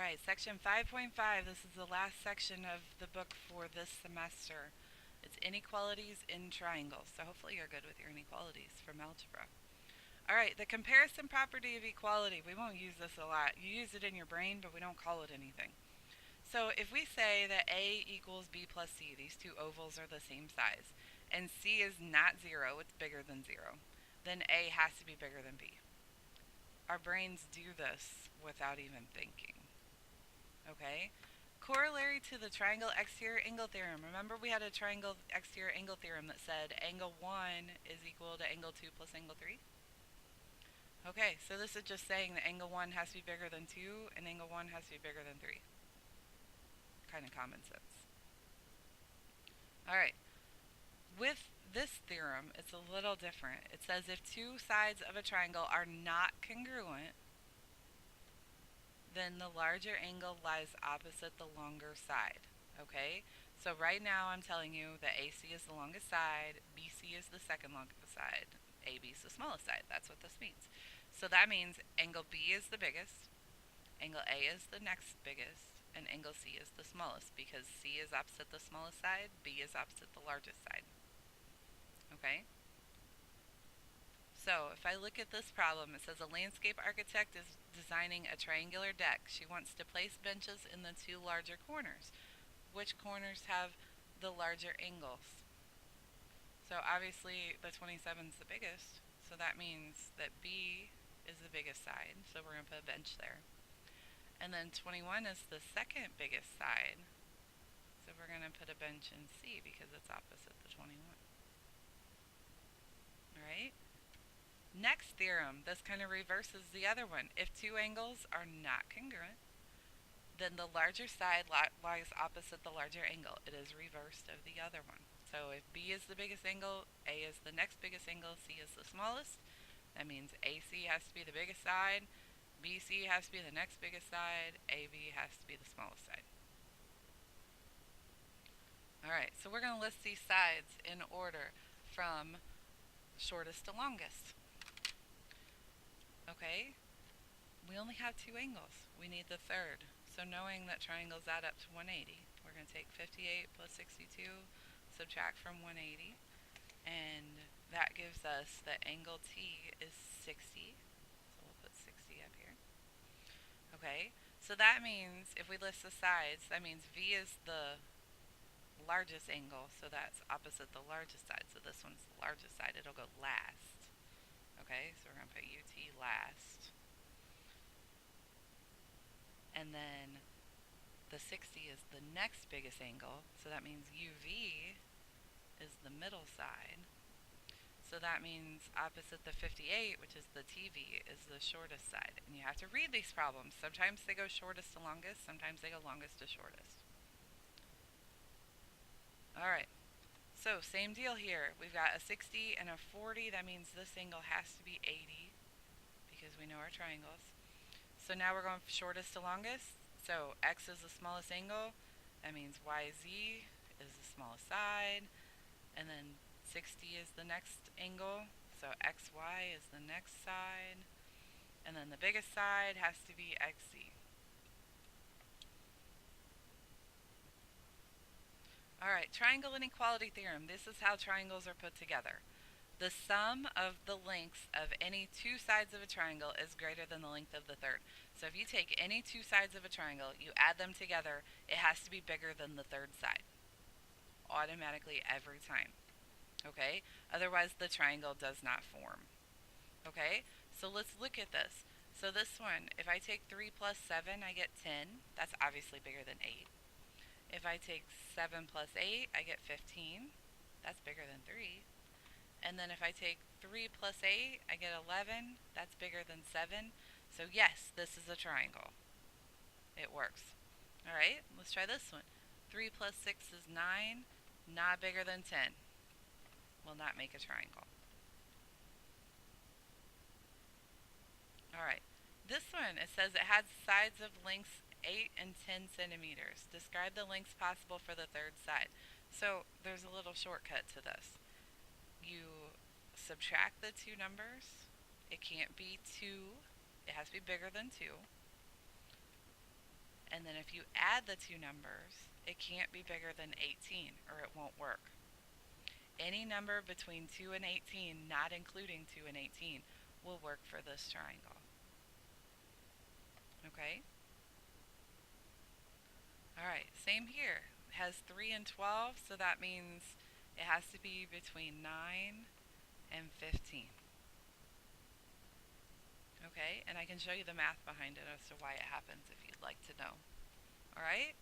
Alright, section 5.5. This is the last section of the book for this semester. It's inequalities in triangles. So hopefully you're good with your inequalities from algebra. Alright, the comparison property of equality. We won't use this a lot. You use it in your brain, but we don't call it anything. So if we say that A equals B plus C, these two ovals are the same size, and C is not 0, it's bigger than 0, then A has to be bigger than B. Our brains do this without even thinking. Okay? Corollary to the triangle exterior angle theorem. Remember we had a triangle exterior angle theorem that said angle 1 is equal to angle 2 plus angle 3? Okay, so this is just saying that angle 1 has to be bigger than 2 and angle 1 has to be bigger than 3. Kind of common sense. Alright, with this theorem, it's a little different. It says if two sides of a triangle are not congruent, then the larger angle lies opposite the longer side. Okay? So right now I'm telling you that AC is the longest side, BC is the second longest side, AB is the smallest side. That's what this means. So that means angle B is the biggest, angle A is the next biggest, and angle C is the smallest because C is opposite the smallest side, B is opposite the largest side. Okay? So if I look at this problem, it says a landscape architect is designing a triangular deck. She wants to place benches in the two larger corners. Which corners have the larger angles? So obviously the 27 is the biggest, so that means that B is the biggest side, so we're going to put a bench there. And then 21 is the second biggest side, so we're going to put a bench in C because it's opposite the 21. Alright? Next theorem, this kind of reverses the other one. If two angles are not congruent, then the larger side lies opposite the larger angle. It is reversed of the other one. So if B is the biggest angle, A is the next biggest angle, C is the smallest. That means AC has to be the biggest side, BC has to be the next biggest side, AB has to be the smallest side. Alright, so we're going to list these sides in order from shortest to longest. Okay, we only have two angles. We need the third. So knowing that triangles add up to 180, we're going to take 58 plus 62, subtract from 180, and that gives us that angle T is 60. So we'll put 60 up here. Okay, so that means if we list the sides, that means V is the largest angle, so that's opposite the largest side. So this one's the largest side. It'll go last. Okay, so we're going to put UT last. And then the 60 is the next biggest angle, so that means UV is the middle side. So that means opposite the 58, which is the TV, is the shortest side. And you have to read these problems. Sometimes they go shortest to longest, sometimes they go longest to shortest. Alright, so same deal here. We've got a 60 and a 40. That means this angle has to be 80 because we know our triangles. So now we're going from shortest to longest. So X is the smallest angle. That means YZ is the smallest side. And then 60 is the next angle. So XY is the next side. And then the biggest side has to be XZ. Alright, triangle inequality theorem. This is how triangles are put together. The sum of the lengths of any two sides of a triangle is greater than the length of the third. So if you take any two sides of a triangle, you add them together, it has to be bigger than the third side. Automatically every time. Okay? Otherwise the triangle does not form. Okay? So let's look at this. So this one, if I take 3 plus 7, I get 10. That's obviously bigger than 8. If I take 7 plus 8, I get 15. That's bigger than 3. And then if I take 3 plus 8, I get 11. That's bigger than 7. So yes, this is a triangle. It works. Alright, let's try this one. 3 plus 6 is 9. Not bigger than 10. Will not make a triangle. Alright, this one, it says it has sides of lengths 8 and 10 centimeters. Describe the lengths possible for the third side. So there's a little shortcut to this. You subtract the two numbers. It can't be 2. It has to be bigger than 2. then if you add the two numbers, it can't be bigger than 18 or it won't work. Any number between 2 and 18, not including 2 and 18, will work for this triangle. Okay? Alright, same here. It has 3 and 12, so that means it has to be between 9 and 15. Okay, and I can show you the math behind it as to why it happens if you'd like to know. Alright?